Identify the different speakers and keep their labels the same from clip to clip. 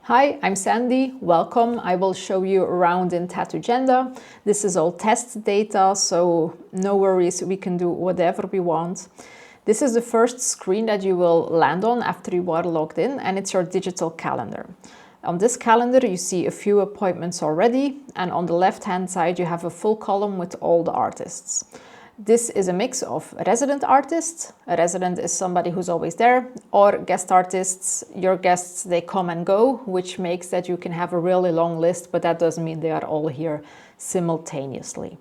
Speaker 1: Hi, I'm Sandy. Welcome. I will show you around in Tattoogenda. This is all test data, so no worries, we can do whatever we want. This is the first screen that you will land on after you are logged in, and it's your digital calendar. On this calendar, you see a few appointments already, and on the left-hand side, you have a full column with all the artists. This is a mix of resident artists. A resident is somebody who's always there, or guest artists. Your guests, they come and go, which makes that you can have a really long list, but that doesn't mean they are all here simultaneously.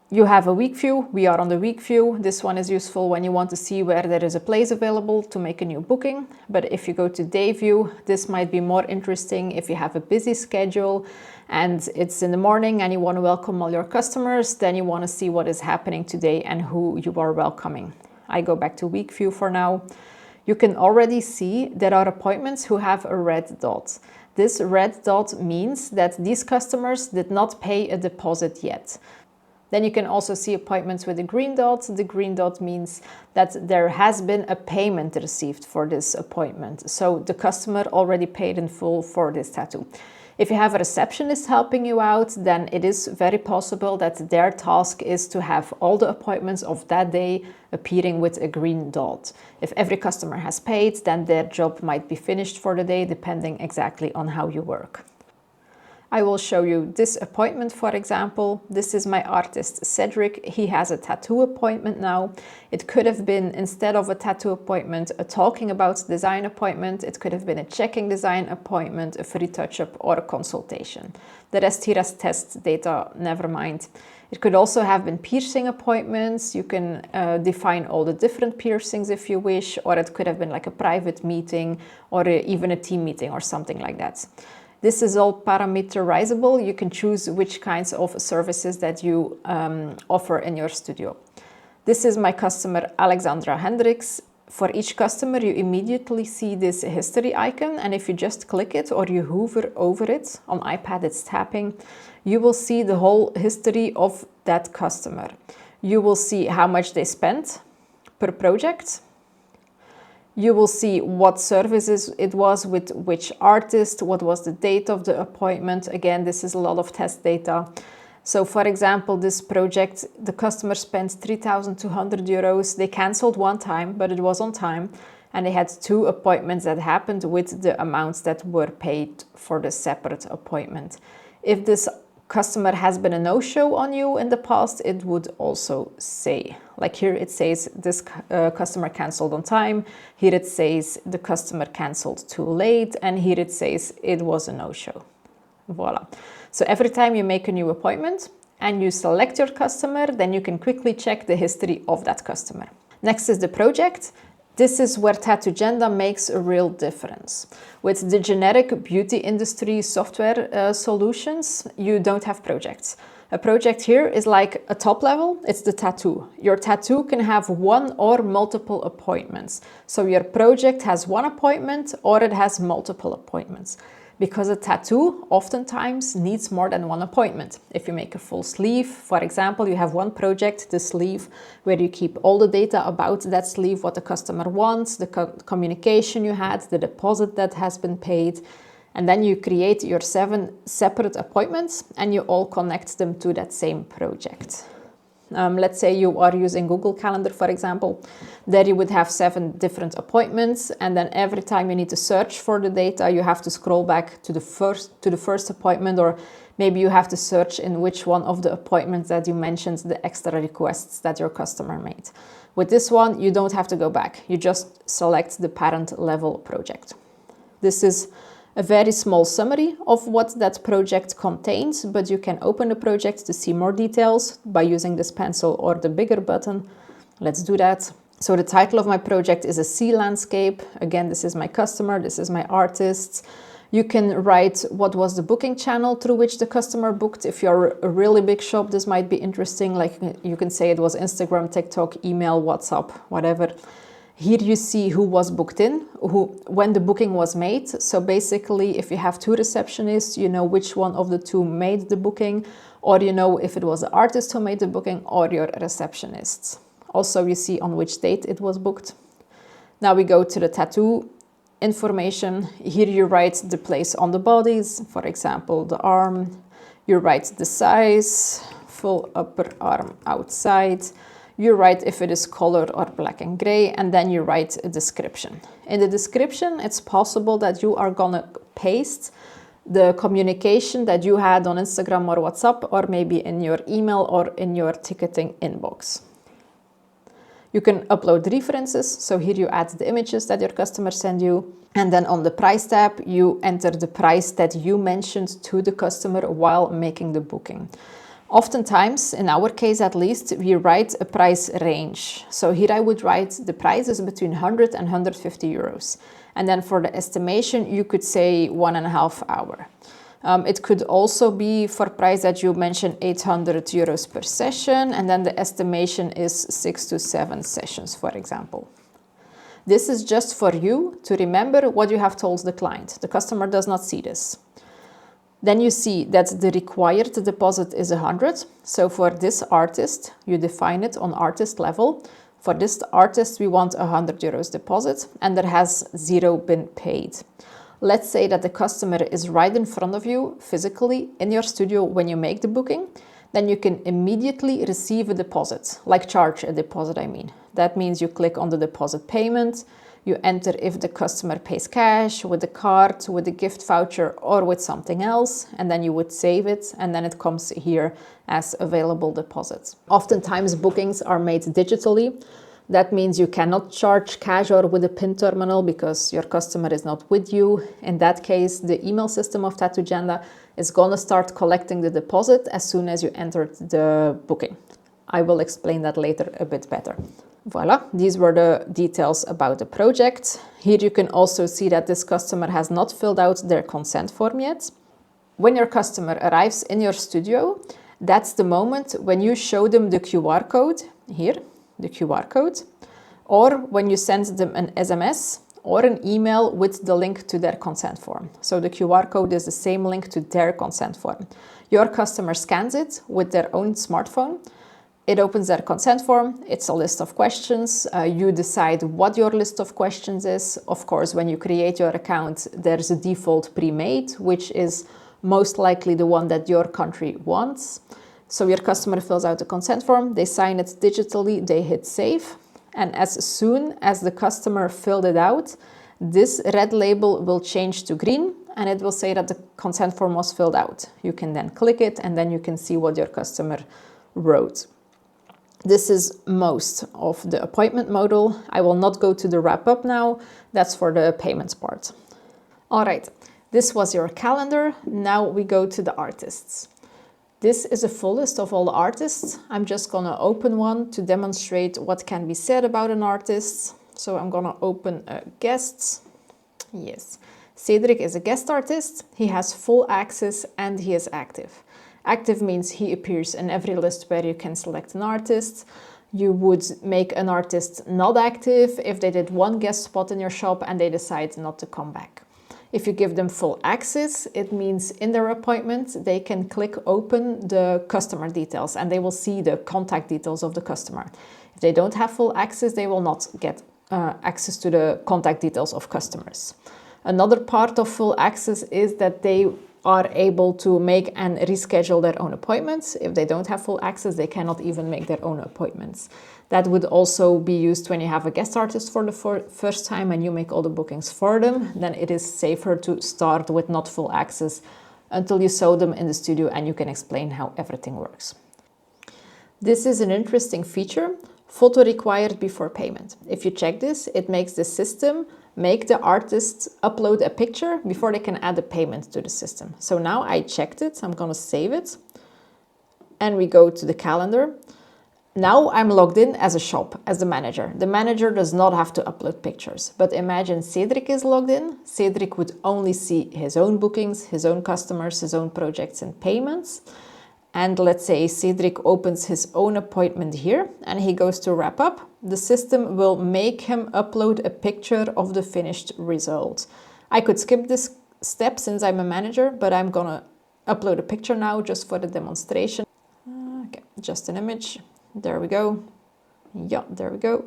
Speaker 1: You have a week view. We are on the week view. This one is useful when you want to see where there is a place available to make a new booking. But if you go to day view, this might be more interesting if you have a busy schedule and it's in the morning and you want to welcome all your customers, then you want to see what is happening today and who you are welcoming. I go back to week view for now. You can already see there are appointments who have a red dot. This red dot means that these customers did not pay a deposit yet. Then you can also see appointments with a green dot. The green dot means that there has been a payment received for this appointment. So the customer already paid in full for this tattoo. If you have a receptionist helping you out, then it is very possible that their task is to have all the appointments of that day appearing with a green dot. If every customer has paid, then their job might be finished for the day, depending exactly on how you work. I will show you this appointment, for example. This is my artist Cedric. He has a tattoo appointment now. It could have been, instead of a tattoo appointment, a talking about design appointment. It could have been a checking design appointment, a free touch-up, or a consultation. The rest here as test data, never mind. It could also have been piercing appointments. You can define all the different piercings if you wish, or it could have been like a private meeting or even a team meeting or something like that. This is all parameterizable. You can choose which kinds of services that you offer in your studio. This is my customer, Alexandra Hendricks. For each customer, you immediately see this history icon, and if you just click it or you hover over it, on iPad it's tapping, you will see the whole history of that customer. You will see how much they spent per project. You will see what services it was with which artist, what was the date of the appointment. Again, this is a lot of test data. So for example, this project, the customer spent 3,200 euros. They canceled one time, but it was on time. And they had two appointments that happened with the amounts that were paid for the separate appointment. If this customer has been a no-show on you in the past, it would also say, like here it says this customer canceled on time, here it says the customer canceled too late, and here it says it was a no-show. Voila. So every time you make a new appointment and you select your customer, then you can quickly check the history of that customer. Next is the project. This is where Tattoogenda makes a real difference. With the generic beauty industry software solutions, you don't have projects. A project here is like a top level, it's the tattoo. Your tattoo can have one or multiple appointments. So your project has one appointment or it has multiple appointments. Because a tattoo oftentimes needs more than one appointment. If you make a full sleeve, for example, you have one project, the sleeve, where you keep all the data about that sleeve, what the customer wants, the communication you had, the deposit that has been paid, and then you create your 7 separate appointments and you all connect them to that same project. Let's say you are using Google Calendar, for example. There you would have 7 different appointments, and then every time you need to search for the data, you have to scroll back to the first appointment, or maybe you have to search in which one of the appointments that you mentioned the extra requests that your customer made. With this one, you don't have to go back. You just select the parent level project. This is a very small summary of what that project contains, but you can open the project to see more details by using this pencil or the bigger button. Let's do that. So the title of my project is a sea landscape. Again, this is my customer, this is my artist. You can write what was the booking channel through which the customer booked. If you're a really big shop, this might be interesting. Like you can say it was Instagram, TikTok, email, WhatsApp, whatever. Here you see who was booked in, when the booking was made. So basically, if you have 2 receptionists, you know which one of the 2 made the booking, or you know if it was the artist who made the booking or your receptionists. Also, you see on which date it was booked. Now we go to the tattoo information. Here you write the place on the bodies, for example, the arm. You write the size, full upper arm outside. You write if it is colored or black and gray, and then you write a description. In the description, it's possible that you are gonna paste the communication that you had on Instagram or WhatsApp, or maybe in your email or in your ticketing inbox. You can upload references, so here you add the images that your customer send you, and then on the price tab you enter the price that you mentioned to the customer while making the booking. Oftentimes, in our case at least, we write a price range. So here I would write the prices between 100 and 150 euros. And then for the estimation, you could say 1.5 hours. It could also be for price that you mentioned 800 euros per session, and then the estimation is 6 to 7 sessions, for example. This is just for you to remember what you have told the client. The customer does not see this. Then you see that the required deposit is 100. So for this artist, you define it on artist level. For this artist, we want 100 euros deposit, and there has 0 been paid. Let's say that the customer is right in front of you physically in your studio when you make the booking. Then you can immediately receive a deposit, like charge a deposit, I mean. That means you click on the deposit payment, you enter if the customer pays cash, with a card, with a gift voucher, or with something else, and then you would save it, and then it comes here as available deposits. Oftentimes bookings are made digitally. That means you cannot charge cash or with a PIN terminal because your customer is not with you. In that case, the email system of Tattoogenda is gonna start collecting the deposit as soon as you entered the booking. I will explain that later a bit better. Voila, these were the details about the project. Here you can also see that this customer has not filled out their consent form yet. When your customer arrives in your studio, that's the moment when you show them the QR code, here, the QR code, or when you send them an SMS or an email with the link to their consent form. So the QR code is the same link to their consent form. Your customer scans it with their own smartphone. It opens their consent form. It's a list of questions. You decide what your list of questions is. Of course, when you create your account, there's a default pre-made, which is most likely the one that your country wants. So your customer fills out the consent form, they sign it digitally, they hit save. And as soon as the customer filled it out, this red label will change to green and it will say that the consent form was filled out. You can then click it and then you can see what your customer wrote. This is most of the appointment module. I will not go to the wrap up now. That's for the payments part. All right, this was your calendar. Now we go to the artists. This is a full list of all the artists. I'm just gonna open one to demonstrate what can be said about an artist. So I'm gonna open guests. Yes, Cedric is a guest artist. He has full access and he is active. Active means he appears in every list where you can select an artist. You would make an artist not active if they did one guest spot in your shop and they decide not to come back. If you give them full access, it means in their appointment, they can click open the customer details and they will see the contact details of the customer. If they don't have full access, they will not get access to the contact details of customers. Another part of full access is that they are able to make and reschedule their own appointments. If they don't have full access, they cannot even make their own appointments. That would also be used when you have a guest artist for the first time and you make all the bookings for them. Then it is safer to start with not full access until you show them in the studio and you can explain how everything works. This is an interesting feature, photo required before payment. If you check this, it makes the system make the artist upload a picture before they can add a payment to the system. So now I checked it, I'm gonna save it. And we go to the calendar. Now I'm logged in as a shop, as the manager. The manager does not have to upload pictures. But imagine Cedric is logged in. Cedric would only see his own bookings, his own customers, his own projects and payments. And let's say Cedric opens his own appointment here and he goes to wrap up. The system will make him upload a picture of the finished result. I could skip this step since I'm a manager, but I'm gonna upload a picture now just for the demonstration. Okay, just an image. There we go. Yeah, there we go.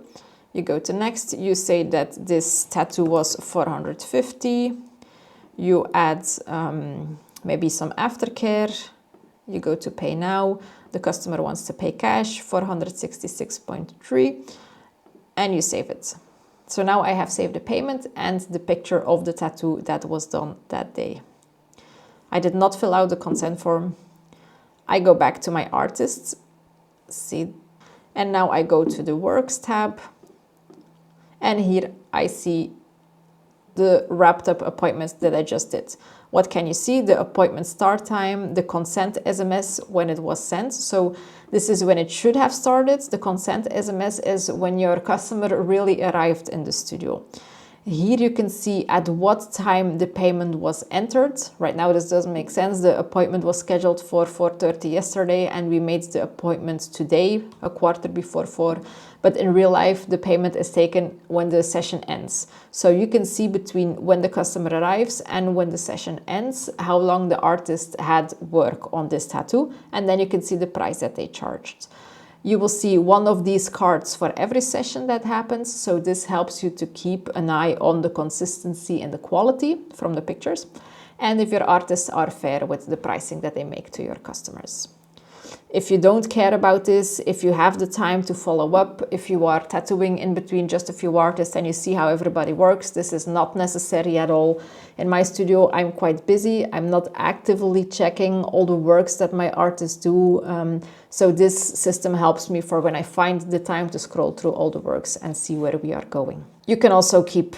Speaker 1: You go to next, you say that this tattoo was 450. You add maybe some aftercare. You go to pay now. The customer wants to pay cash, 466.3, and you save it. So now I have saved the payment and the picture of the tattoo that was done that day. I did not fill out the consent form. I go back to my artists, see, and now I go to the Works tab, and here I see the wrapped up appointments that I just did. What can you see? The appointment start time, the consent SMS when it was sent. So this is when it should have started. The consent SMS is when your customer really arrived in the studio. Here you can see at what time the payment was entered. Right now this doesn't make sense. The appointment was scheduled for 4:30 yesterday and we made the appointment today, a quarter before 4. But in real life, the payment is taken when the session ends. So you can see between when the customer arrives and when the session ends, how long the artist had work on this tattoo. And then you can see the price that they charged. You will see one of these cards for every session that happens. So this helps you to keep an eye on the consistency and the quality from the pictures. And if your artists are fair with the pricing that they make to your customers. If you don't care about this, if you have the time to follow up, if you are tattooing in between just a few artists and you see how everybody works, this is not necessary at all. In my studio, I'm quite busy. I'm not actively checking all the works that my artists do. So this system helps me for when I find the time to scroll through all the works and see where we are going. You can also keep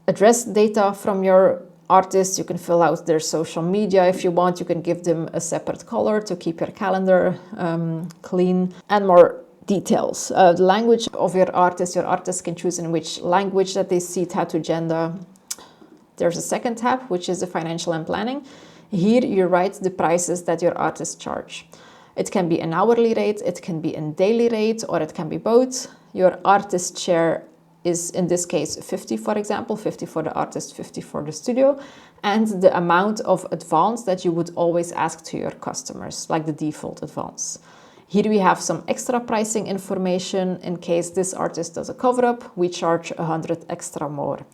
Speaker 1: address data from your artists. You can fill out their social media if you want. You can give them a separate color to keep your calendar clean, and more details. The language of your artist can choose in which language that they see Tattoogenda. There's a second tab, which is the financial and planning. Here you write the prices that your artists charge. It can be an hourly rate, it can be a daily rate, or it can be both. Your artist share is in this case 50, for example, 50 for the artist, 50 for the studio, and the amount of advance that you would always ask to your customers, like the default advance. Here we have some extra pricing information. In case this artist does a cover-up, we charge 100 extra more.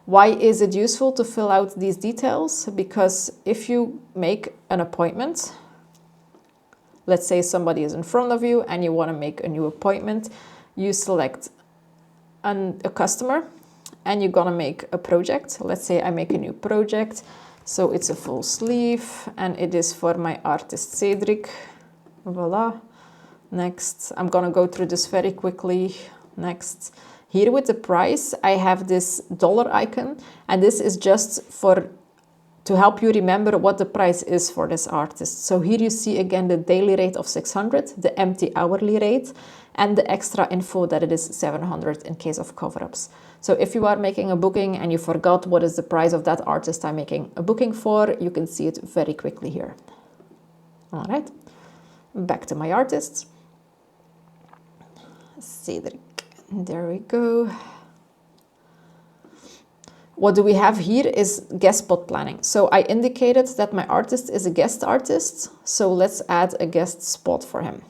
Speaker 1: Why is it useful to fill out these details? Because if you make an appointment, let's say somebody is in front of you and you want to make a new appointment, you select a customer and you're gonna make a project. Let's say I make a new project, so it's a full sleeve and it is for my artist Cedric. Voila. Next, I'm gonna go through this very quickly. Next, here with the price I have this dollar icon, and this is just to help you remember what the price is for this artist. So here you see again the daily rate of 600, the empty hourly rate, and the extra info that it is 700 in case of cover-ups. So if you are making a booking and you forgot what is the price of that artist I'm making a booking for, you can see it very quickly here. All right, back to my artists. Cedric, there we go. What do we have here is guest spot planning. So I indicated that my artist is a guest artist. So let's add a guest spot for him.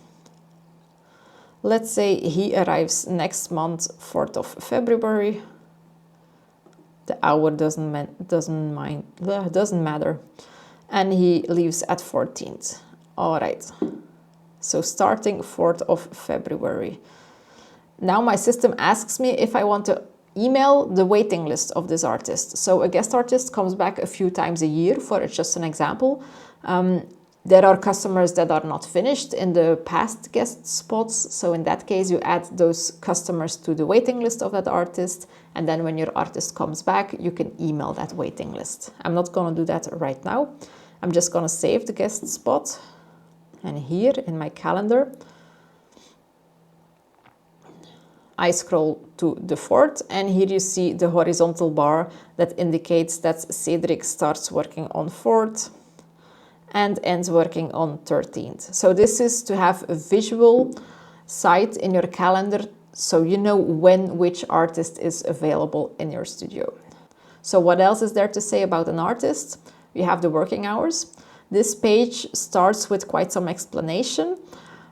Speaker 1: Let's say he arrives next month, 4th of February. The hour doesn't matter. And he leaves at 14th. All right. So starting 4th of February. Now my system asks me if I want to email the waiting list of this artist. So a guest artist comes back a few times a year, for just an example. There are customers that are not finished in the past guest spots. So in that case, you add those customers to the waiting list of that artist. And then when your artist comes back, you can email that waiting list. I'm not going to do that right now. I'm just going to save the guest spot. And here in my calendar, I scroll to the 4th, and here you see the horizontal bar that indicates that Cedric starts working on 4th and ends working on 13th. So this is to have a visual sight in your calendar so you know when which artist is available in your studio. So what else is there to say about an artist? We have the working hours. This page starts with quite some explanation.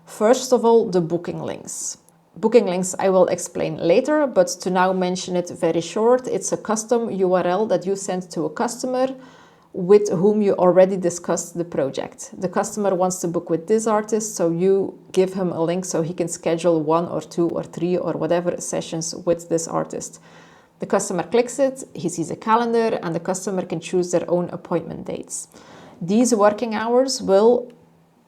Speaker 1: First of all, the booking links. Booking links I will explain later, but to now mention it very short, it's a custom URL that you send to a customer with whom you already discussed the project. The customer wants to book with this artist, so you give him a link so he can schedule 1 or 2 or 3 or whatever sessions with this artist. The customer clicks it, he sees a calendar, and the customer can choose their own appointment dates. These working hours will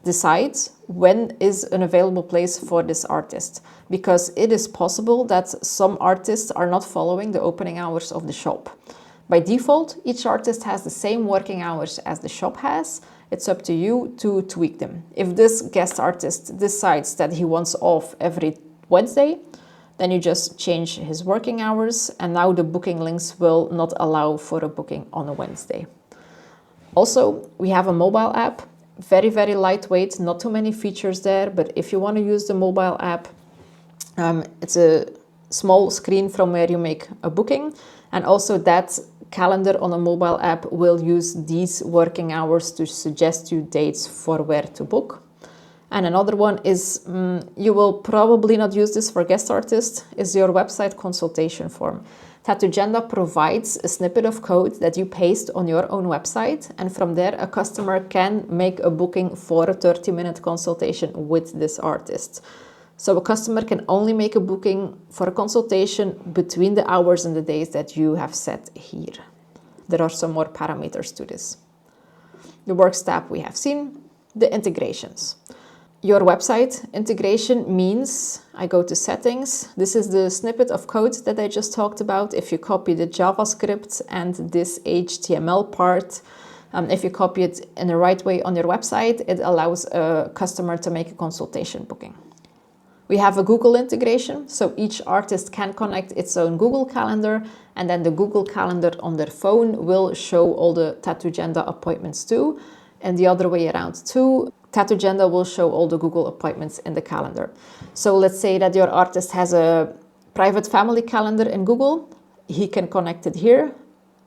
Speaker 1: decide when is an available place for this artist, because it is possible that some artists are not following the opening hours of the shop. By default, each artist has the same working hours as the shop has. It's up to you to tweak them. If this guest artist decides that he wants off every Wednesday, then you just change his working hours, and now the booking links will not allow for a booking on a Wednesday. Also, we have a mobile app, very, very lightweight, not too many features there, but if you want to use the mobile app, it's a small screen from where you make a booking, and also that calendar on a mobile app will use these working hours to suggest you dates for where to book. And another one is, you will probably not use this for guest artists, is your website consultation form. Tattoogenda provides a snippet of code that you paste on your own website, and from there a customer can make a booking for a 30-minute consultation with this artist. So a customer can only make a booking for a consultation between the hours and the days that you have set here. There are some more parameters to this. The Works tab we have seen, the integrations. Your website integration means I go to settings. This is the snippet of code that I just talked about. If you copy the JavaScript and this HTML part, if you copy it in the right way on your website, it allows a customer to make a consultation booking. We have a Google integration, so each artist can connect its own Google Calendar, and then the Google Calendar on their phone will show all the Tattoogenda appointments too, and the other way around too. Tattoogenda will show all the Google appointments in the calendar. So let's say that your artist has a private family calendar in Google, he can connect it here,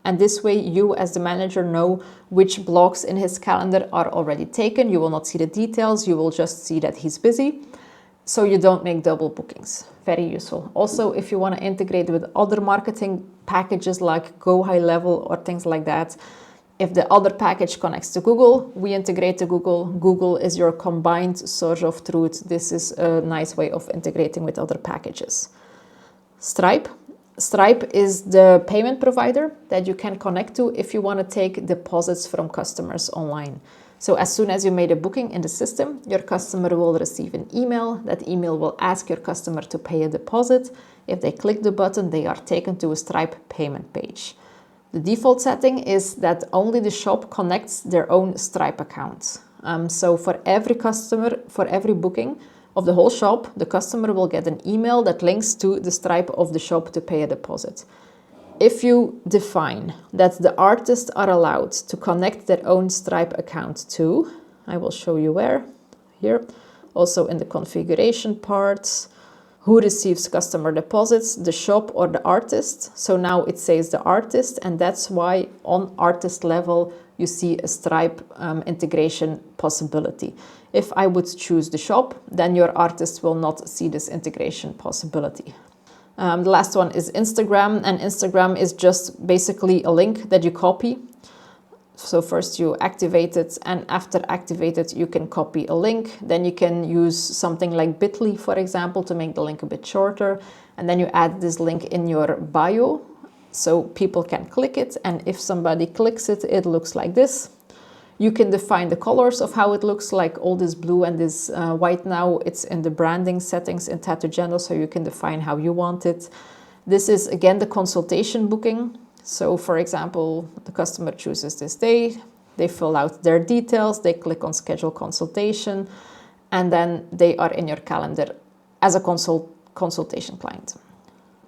Speaker 1: and this way you as the manager know which blocks in his calendar are already taken. You will not see the details, you will just see that he's busy. So you don't make double bookings. Very useful. Also, if you want to integrate with other marketing packages like Go High Level or things like that, if the other package connects to Google, we integrate to Google. Google is your combined source of truth. This is a nice way of integrating with other packages. Stripe. Stripe is the payment provider that you can connect to if you want to take deposits from customers online. So as soon as you made a booking in the system, your customer will receive an email. That email will ask your customer to pay a deposit. If they click the button, they are taken to a Stripe payment page. The default setting is that only the shop connects their own Stripe account. So for every customer, for every booking of the whole shop, the customer will get an email that links to the Stripe of the shop to pay a deposit. If you define that the artists are allowed to connect their own Stripe account too, I will show you where, here, also in the configuration parts, who receives customer deposits, the shop or the artist. So now it says the artist, and that's why on artist level you see a Stripe integration possibility. If I would choose the shop, then your artist will not see this integration possibility. The last one is Instagram, and Instagram is just basically a link that you copy. So first you activate it, and after activated you can copy a link. Then you can use something like Bitly, for example, to make the link a bit shorter. And then you add this link in your bio so people can click it. And if somebody clicks it, it looks like this. You can define the colors of how it looks, like all this blue and this white now. It's in the branding settings in Tattoogenda, so you can define how you want it. This is again the consultation booking. So for example, the customer chooses this day, they fill out their details, they click on schedule consultation, and then they are in your calendar as a consultation client.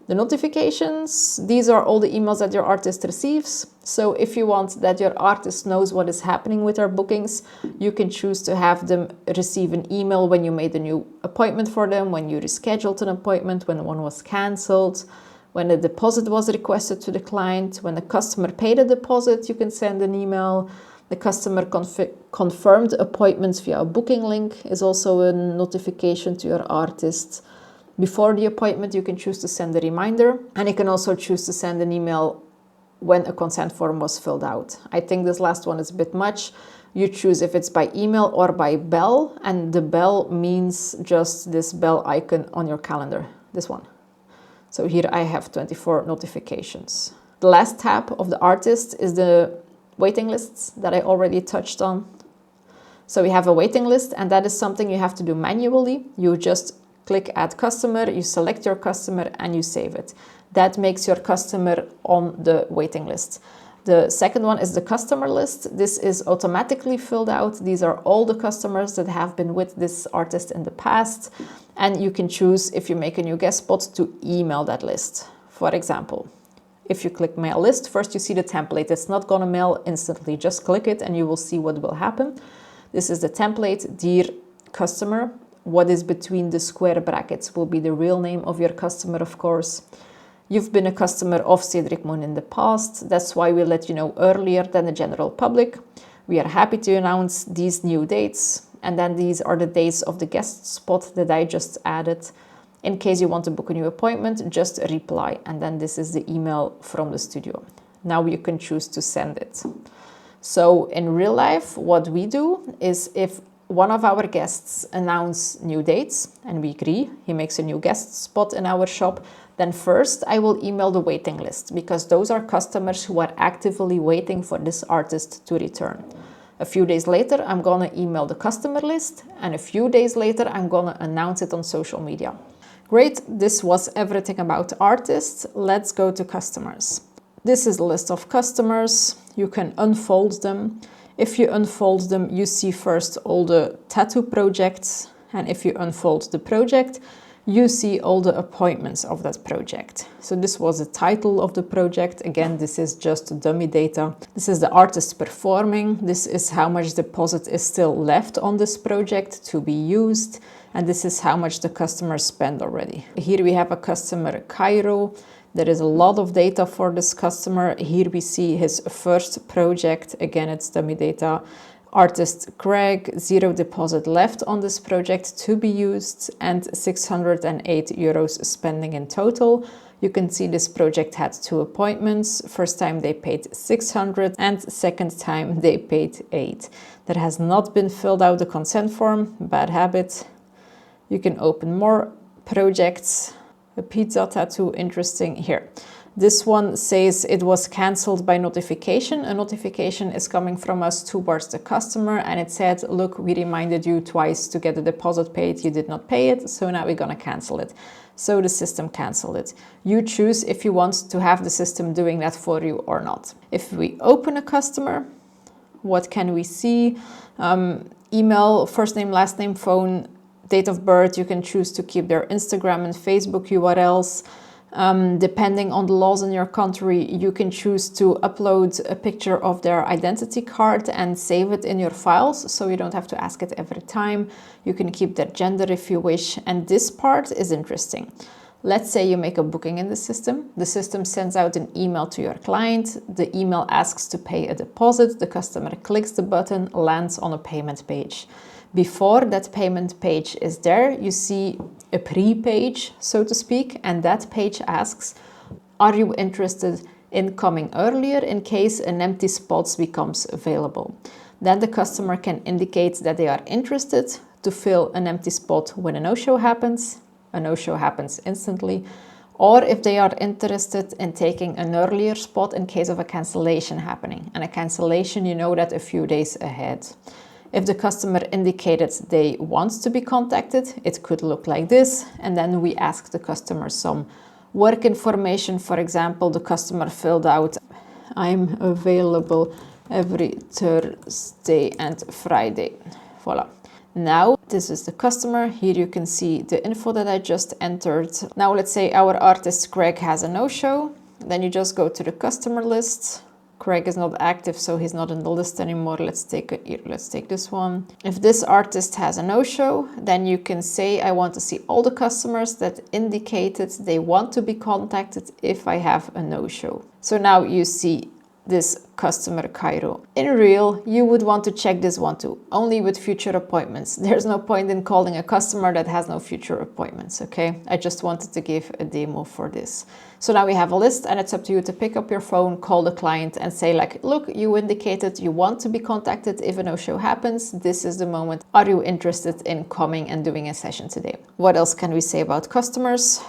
Speaker 1: The notifications, these are all the emails that your artist receives. So if you want that your artist knows what is happening with their bookings, you can choose to have them receive an email when you made a new appointment for them, when you rescheduled an appointment, when one was cancelled, when a deposit was requested to the client, when the customer paid a deposit, you can send an email. The customer confirmed appointments via a booking link is also a notification to your artist. Before the appointment, you can choose to send a reminder, and you can also choose to send an email when a consent form was filled out. I think this last one is a bit much. You choose if it's by email or by bell, and the bell means just this bell icon on your calendar, this one. So here I have 24 notifications. The last tab of the artist is the waiting lists that I already touched on. So we have a waiting list, and that is something you have to do manually. You just click add customer, you select your customer, and you save it. That makes your customer on the waiting list. The second one is the customer list. This is automatically filled out. These are all the customers that have been with this artist in the past. And you can choose, if you make a new guest spot, to email that list. For example, if you click mail list, first you see the template. It's not going to mail instantly. Just click it and you will see what will happen. This is the template. Dear customer, what is between the square brackets will be the real name of your customer, of course. You've been a customer of Cedric Moon in the past. That's why we let you know earlier than the general public. We are happy to announce these new dates. And then these are the dates of the guest spot that I just added. In case you want to book a new appointment, just reply. And then this is the email from the studio. Now you can choose to send it. So in real life, what we do is if one of our guests announce new dates and we agree, he makes a new guest spot in our shop, then first I will email the waiting list, because those are customers who are actively waiting for this artist to return. A few days later, I'm gonna email the customer list, and a few days later, I'm gonna announce it on social media. Great, this was everything about artists. Let's go to customers. This is a list of customers. You can unfold them. If you unfold them, you see first all the tattoo projects, and if you unfold the project, you see all the appointments of that project. So this was the title of the project. Again, this is just dummy data. This is the artist performing. This is how much deposit is still left on this project to be used. And this is how much the customer spent already. Here we have a customer, Cairo. There is a lot of data for this customer. Here we see his first project. Again, it's dummy data. Artist Greg, 0 deposit left on this project to be used and 608 euros spending in total. You can see this project had 2 appointments. First time they paid 600 and second time they paid 8. There has not been filled out the consent form, bad habit. You can open more projects. A pizza tattoo, interesting here. This one says it was cancelled by notification. A notification is coming from us towards the customer, and it said, look, we reminded you twice to get the deposit paid. You did not pay it, so now we're gonna cancel it. So the system canceled it. You choose if you want to have the system doing that for you or not. If we open a customer, what can we see? Email, first name, last name, phone, date of birth. You can choose to keep their Instagram and Facebook URLs. Depending on the laws in your country, you can choose to upload a picture of their identity card and save it in your files, so you don't have to ask it every time. You can keep their gender if you wish, and this part is interesting. Let's say you make a booking in the system sends out an email to your client, the email asks to pay a deposit, the customer clicks the button, lands on a payment page. Before that payment page is there, you see a pre-page, so to speak, and that page asks, are you interested in coming earlier in case an empty spot becomes available? Then the customer can indicate that they are interested to fill an empty spot when a no-show happens. A no-show happens instantly. Or if they are interested in taking an earlier spot in case of a cancellation happening. And a cancellation, you know that a few days ahead. If the customer indicated they want to be contacted, it could look like this. And then we ask the customer some work information. For example, the customer filled out, I'm available every Thursday and Friday. Voila. Now, this is the customer. Here you can see the info that I just entered. Now, let's say our artist Greg has a no-show. Then you just go to the customer list. Craig is not active, so he's not in the list anymore. Let's take this one. If this artist has a no-show, then you can say, I want to see all the customers that indicated they want to be contacted if I have a no-show. So now you see this customer Cairo. In real, you would want to check this one too, only with future appointments. There's no point in calling a customer that has no future appointments, okay? I just wanted to give a demo for this. So now we have a list, and it's up to you to pick up your phone, call the client and say like, look, you indicated you want to be contacted if a no-show happens. This is the moment. Are you interested in coming and doing a session today? What else can we say about customers?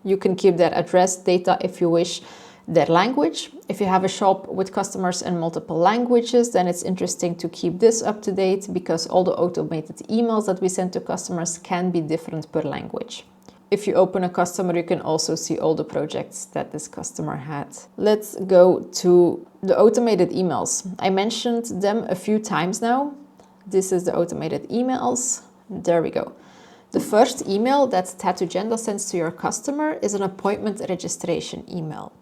Speaker 1: You can keep their address, data if you wish, their language. If you have a shop with customers in multiple languages, then it's interesting to keep this up to date, because all the automated emails that we send to customers can be different per language. If you open a customer, you can also see all the projects that this customer had. Let's go to the automated emails. I mentioned them a few times now. This is the automated emails. There we go. The first email that Tattoogenda sends to your customer is an appointment registration email.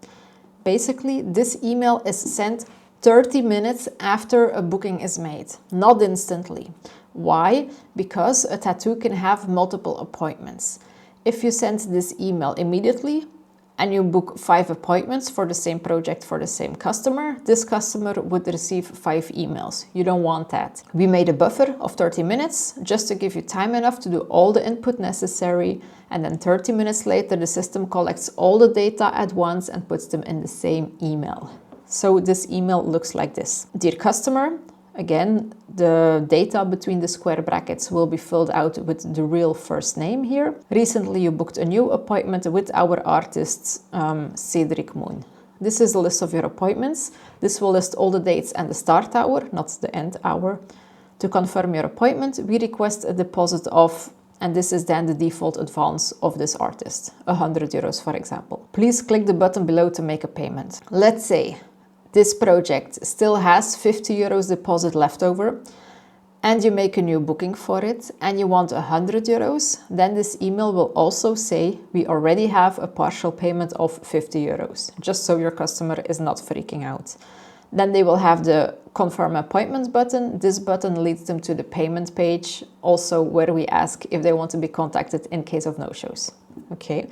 Speaker 1: Basically, this email is sent 30 minutes after a booking is made, not instantly. Why? Because a tattoo can have multiple appointments. If you send this email immediately and you book 5 appointments for the same project for the same customer, this customer would receive 5 emails. You don't want that. We made a buffer of 30 minutes just to give you time enough to do all the input necessary, and then 30 minutes later the system collects all the data at once and puts them in the same email. So this email looks like this. Dear customer, again, the data between the square brackets will be filled out with the real first name here. Recently, you booked a new appointment with our artist, Cedric Moon. This is a list of your appointments. This will list all the dates and the start hour, not the end hour. To confirm your appointment, we request a deposit of, and this is then the default advance of this artist, 100 euros, for example. Please click the button below to make a payment. Let's say this project still has 50 euros deposit left over, and you make a new booking for it and you want 100 euros, then this email will also say we already have a partial payment of 50 euros, just so your customer is not freaking out. Then they will have the confirm appointment button. This button leads them to the payment page, also where we ask if they want to be contacted in case of no-shows. Okay.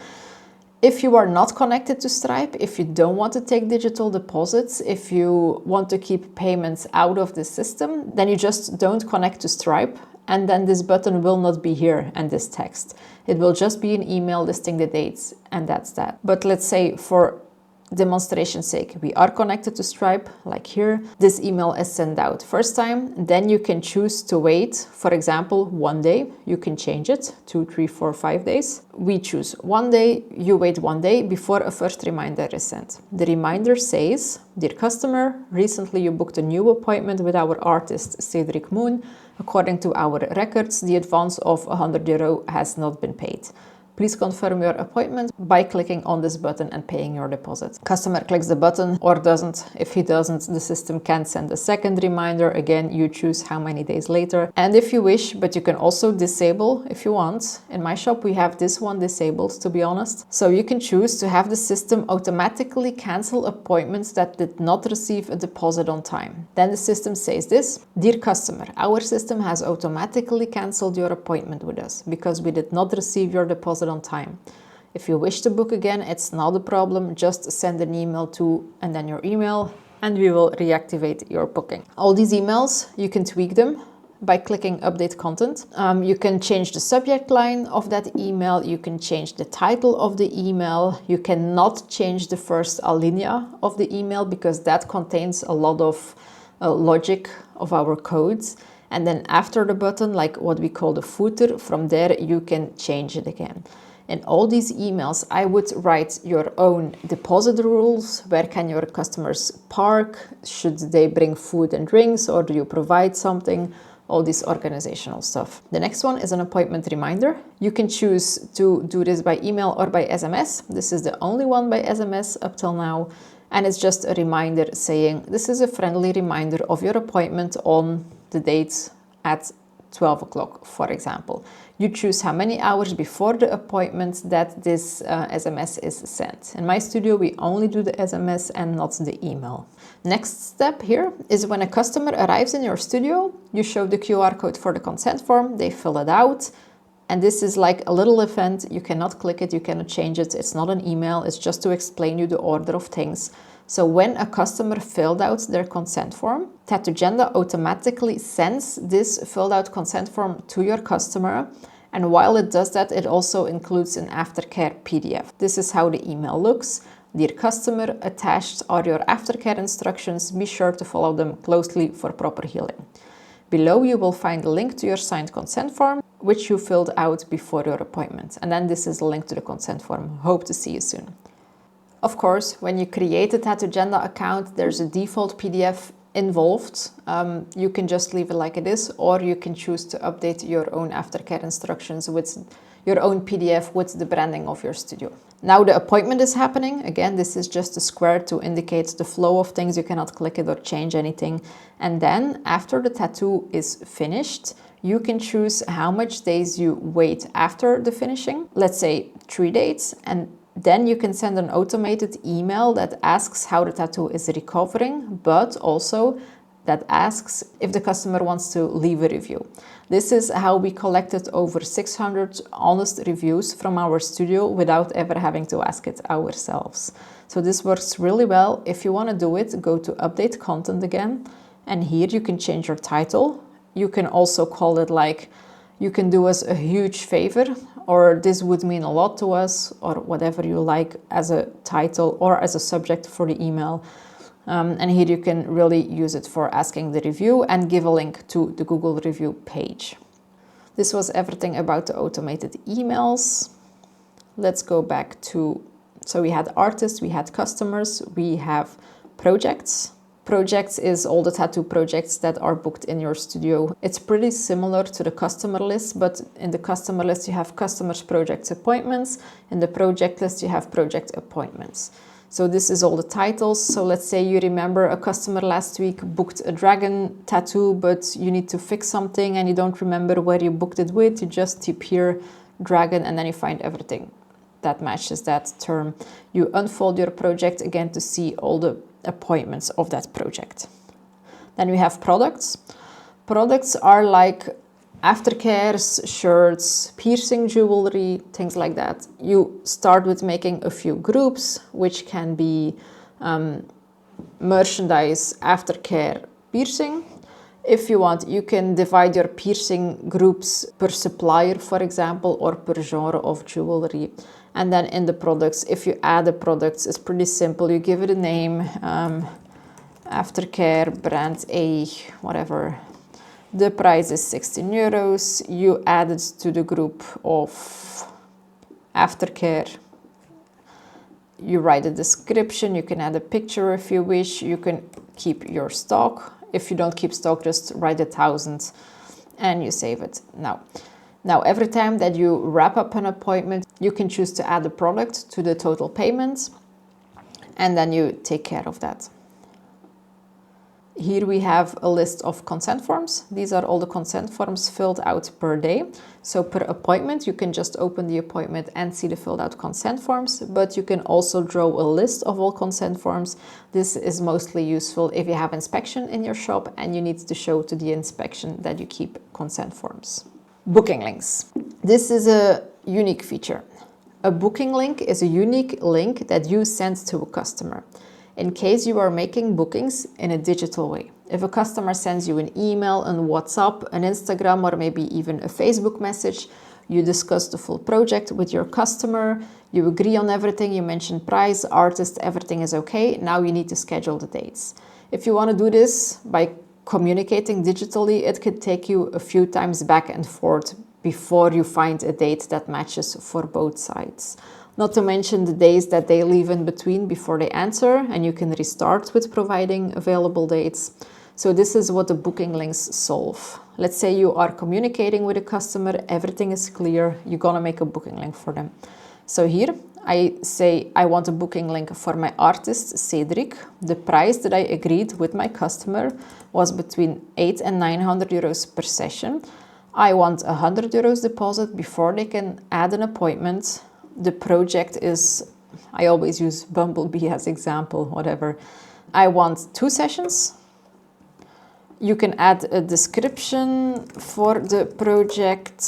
Speaker 1: If you are not connected to Stripe, if you don't want to take digital deposits, if you want to keep payments out of the system, then you just don't connect to Stripe, and then this button will not be here and this text. It will just be an email listing the dates, and that's that. But let's say for demonstration's sake, we are connected to Stripe, like here. This email is sent out first time, then you can choose to wait, for example, 1 day. You can change it, 2, 3, 4, 5 days. We choose 1 day, you wait 1 day before a first reminder is sent. The reminder says, dear customer, recently you booked a new appointment with our artist, Cedric Moon. According to our records, the advance of 100 euro has not been paid. Please confirm your appointment by clicking on this button and paying your deposit. Customer clicks the button or doesn't. If he doesn't, the system can send a second reminder. Again, you choose how many days later. And if you wish, but you can also disable if you want. In my shop, we have this one disabled, to be honest. So you can choose to have the system automatically cancel appointments that did not receive a deposit on time. Then the system says this: dear customer, our system has automatically canceled your appointment with us because we did not receive your deposit on time. If you wish to book again, it's not a problem. Just send an email to, and then your email, and we will reactivate your booking. All these emails, you can tweak them by clicking update content. You can change the subject line of that email. You can change the title of the email. You cannot change the first alinea of the email because that contains a lot of logic of our codes. And then after the button, like what we call the footer, from there you can change it again. In all these emails, I would write your own deposit rules. Where can your customers park? Should they bring food and drinks, or do you provide something? All this organizational stuff. The next one is an appointment reminder. You can choose to do this by email or by SMS. This is the only one by SMS up till now. And it's just a reminder saying, this is a friendly reminder of your appointment on the date at 12 o'clock, for example. You choose how many hours before the appointment that this SMS is sent. In my studio, we only do the SMS and not the email. Next step here is when a customer arrives in your studio, you show the QR code for the consent form, they fill it out, and this is like a little event. You cannot click it, you cannot change it. It's not an email, it's just to explain you the order of things. So when a customer filled out their consent form, Tattoogenda automatically sends this filled out consent form to your customer. And while it does that, it also includes an aftercare PDF. This is how the email looks. Dear customer, attached are your aftercare instructions. Be sure to follow them closely for proper healing. Below you will find a link to your signed consent form, which you filled out before your appointment. And then this is a link to the consent form. Hope to see you soon. Of course, when you create a Tattoogenda account, there's a default PDF involved. You can just leave it like it is, or you can choose to update your own aftercare instructions with your own PDF with the branding of your studio. Now the appointment is happening. Again, this is just a square to indicate the flow of things. You cannot click it or change anything. And then after the tattoo is finished, you can choose how much days you wait after the finishing. Let's say 3 days, and then you can send an automated email that asks how the tattoo is recovering, but also that asks if the customer wants to leave a review. This is how we collected over 600 honest reviews from our studio without ever having to ask it ourselves. So this works really well. If you want to do it, go to update content again, and here you can change your title. You can also call it like, you can do us a huge favor, or this would mean a lot to us, or whatever you like as a title or as a subject for the email. And here you can really use it for asking the review and give a link to the Google review page. This was everything about the automated emails. Let's go back to, so we had artists, we had customers, we have projects. Projects is all the tattoo projects that are booked in your studio. It's pretty similar to the customer list, but in the customer list you have customers, projects, appointments. In the project list you have project appointments. So this is all the titles. So let's say you remember a customer last week booked a dragon tattoo, but you need to fix something and you don't remember where you booked it with. You just type here dragon and then you find everything that matches that term. You unfold your project again to see all the appointments of that project. Then we have products. Products are like aftercares, shirts, piercing jewelry, things like that. You start with making a few groups, which can be merchandise, aftercare, piercing. If you want, you can divide your piercing groups per supplier, for example, or per genre of jewelry. And then in the products, if you add the products, it's pretty simple. You give it a name, aftercare, brand A, whatever. The price is 16 euros. You add it to the group of aftercare. You write a description. You can add a picture if you wish. You can keep your stock. If you don't keep stock, just write 1,000 and you save it. Now, every time that you wrap up an appointment, you can choose to add a product to the total payment, and then you take care of that. Here we have a list of consent forms. These are all the consent forms filled out per day. So per appointment, you can just open the appointment and see the filled out consent forms, but you can also draw a list of all consent forms. This is mostly useful if you have inspection in your shop and you need to show to the inspection that you keep consent forms. Booking links. This is a unique feature. A booking link is a unique link that you send to a customer in case you are making bookings in a digital way. If a customer sends you an email, an WhatsApp, an Instagram, or maybe even a Facebook message, you discuss the full project with your customer, you agree on everything, you mention price, artist, everything is okay. Now you need to schedule the dates. If you want to do this by communicating digitally, it could take you a few times back and forth before you find a date that matches for both sides. Not to mention the days that they leave in between before they answer, and you can restart with providing available dates. So this is what the booking links solve. Let's say you are communicating with a customer, everything is clear, you're gonna make a booking link for them. So here I say I want a booking link for my artist, Cedric. The price that I agreed with my customer was between 800 and 900 euros per session. I want 100 euros deposit before they can add an appointment. The project is, I always use Bumblebee as example, whatever. I want 2 sessions. You can add a description for the project.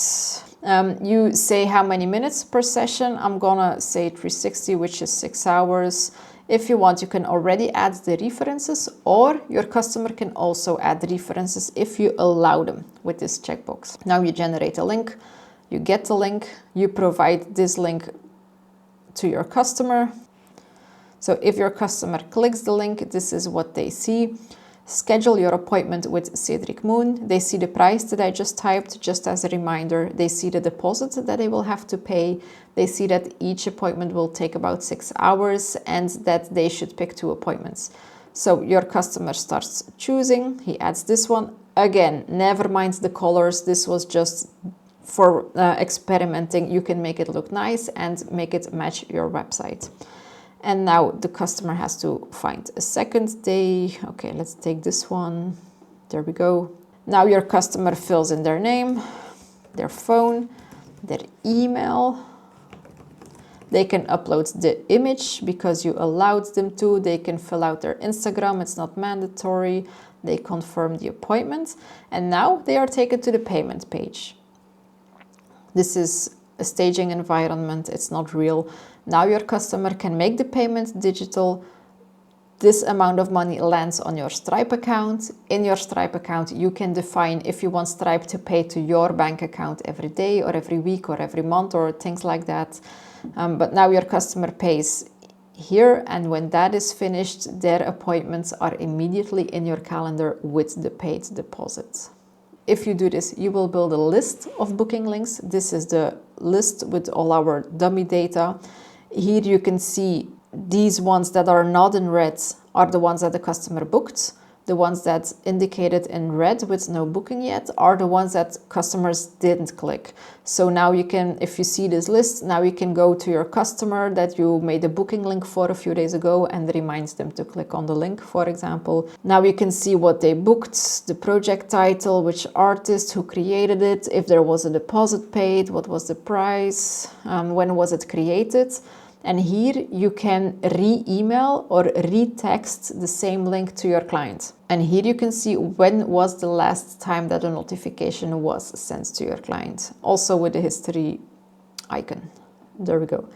Speaker 1: You say how many minutes per session. I'm gonna say 360, which is 6 hours. If you want, you can already add the references, or your customer can also add references if you allow them with this checkbox. Now you generate a link, you get the link, you provide this link to your customer. So if your customer clicks the link, this is what they see. Schedule your appointment with Cedric Moon. They see the price that I just typed, just as a reminder. They see the deposit that they will have to pay. They see that each appointment will take about 6 hours and that they should pick 2 appointments. So your customer starts choosing. He adds this one. Again, never mind the colors. This was just for experimenting. You can make it look nice and make it match your website. And now the customer has to find a second day. Okay, let's take this one. There we go. Now your customer fills in their name, their phone, their email. They can upload the image because you allowed them to. They can fill out their Instagram. It's not mandatory. They confirm the appointment. And now they are taken to the payment page. This is a staging environment. It's not real. Now your customer can make the payment digital. This amount of money lands on your Stripe account. In your Stripe account, you can define if you want Stripe to pay to your bank account every day or every week or every month or things like that. But now your customer pays here, and when that is finished, their appointments are immediately in your calendar with the paid deposit. If you do this, you will build a list of booking links. This is the list with all our dummy data. Here you can see these ones that are not in red are the ones that the customer booked. The ones that indicated in red with no booking yet are the ones that customers didn't click. So now you can, if you see this list, now you can go to your customer that you made a booking link for a few days ago and reminds them to click on the link, for example. Now you can see what they booked, the project title, which artist, who created it, if there was a deposit paid, what was the price, when was it created. And here you can re-email or re-text the same link to your client. And here you can see when was the last time that a notification was sent to your client. Also with the history icon. There we go.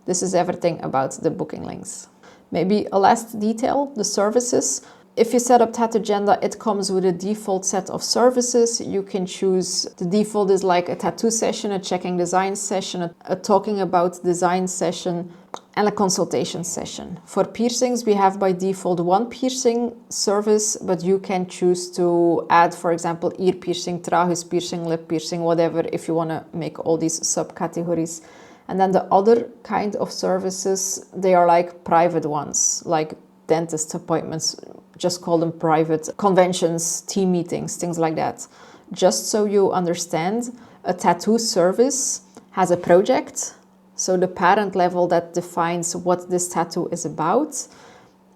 Speaker 1: This is everything about the booking links. Maybe a last detail, the services. If you set up Tattoogenda, it comes with a default set of services. You can choose, the default is like a tattoo session, a checking design session, a talking about design session, and a consultation session. For piercings, we have by default 1 piercing service, but you can choose to add, for example, ear piercing, tragus piercing, lip piercing, whatever, if you want to make all these subcategories. And then the other kind of services, they are like private ones, like dentist appointments, just call them private, conventions, team meetings, things like that. Just so you understand, a tattoo service has a project, so the parent level that defines what this tattoo is about,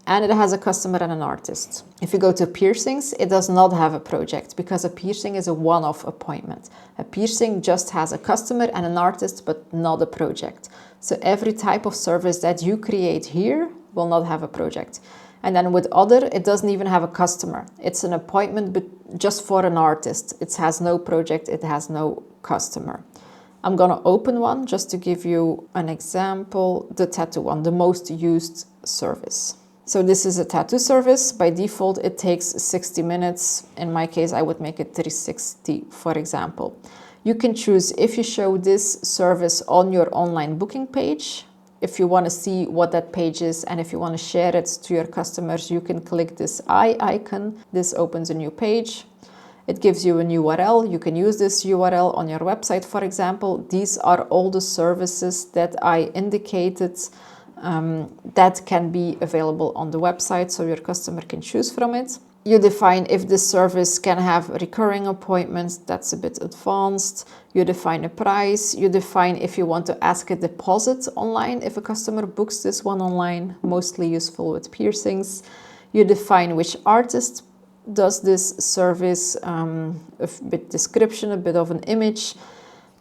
Speaker 1: and it has a customer and an artist. If you go to piercings, it does not have a project because a piercing is a one-off appointment. A piercing just has a customer and an artist, but not a project. So every type of service that you create here will not have a project. And then with other, it doesn't even have a customer. It's an appointment but just for an artist. It has no project, it has no customer. I'm gonna open one just to give you an example, the tattoo one, the most used service. So this is a tattoo service. By default, it takes 60 minutes. In my case, I would make it 360, for example. You can choose if you show this service on your online booking page. If you want to see what that page is and if you want to share it to your customers, you can click this eye icon. This opens a new page. It gives you a new URL. You can use this URL on your website, for example. These are all the services that I indicated that can be available on the website, so your customer can choose from it. You define if this service can have recurring appointments. That's a bit advanced. You define a price. You define if you want to ask a deposit online if a customer books this one online, mostly useful with piercings. You define which artist does this service, a bit description, a bit of an image.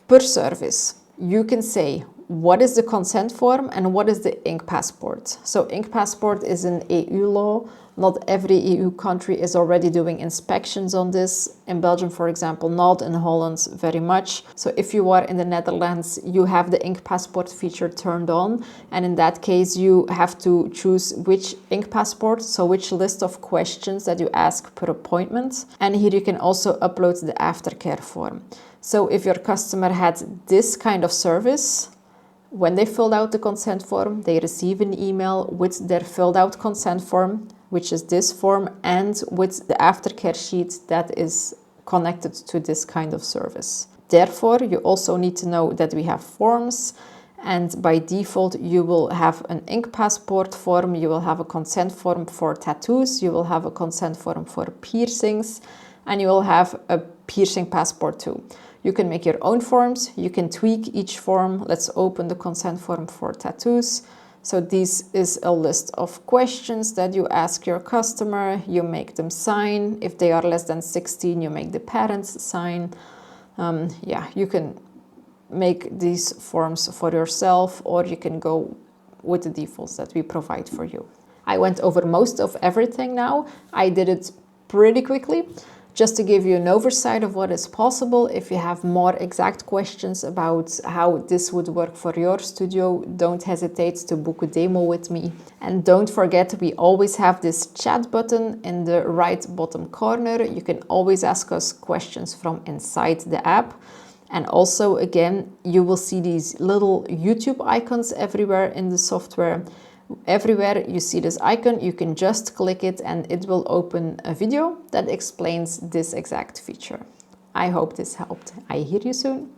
Speaker 1: Per service, you can say what is the consent form and what is the ink passport. So ink passport is an EU law Not every EU country is already doing inspections on this. In Belgium, for example, not. In Holland, very much. So if you are in the Netherlands, you have the ink passport feature turned on. And in that case, you have to choose which ink passport, so which list of questions that you ask per appointment. And here you can also upload the aftercare form. So if your customer had this kind of service, when they filled out the consent form, they receive an email with their filled out consent form, which is this form, and with the aftercare sheet that is connected to this kind of service. Therefore, you also need to know that we have forms, and by default, you will have an ink passport form, you will have a consent form for tattoos, you will have a consent form for piercings, and you will have a piercing passport too. You can make your own forms, you can tweak each form. Let's open the consent form for tattoos. So this is a list of questions that you ask your customer, you make them sign. If they are less than 16, you make the parents sign. You can make these forms for yourself, or you can go with the defaults that we provide for you. I went over most of everything now. I did it pretty quickly, just to give you an oversight of what is possible. If you have more exact questions about how this would work for your studio, don't hesitate to book a demo with me. And don't forget, we always have this chat button in the right bottom corner. You can always ask us questions from inside the app. And also, again, you will see these little YouTube icons everywhere in the software. Everywhere you see this icon, you can just click it and it will open a video that explains this exact feature. I hope this helped. I hear you soon.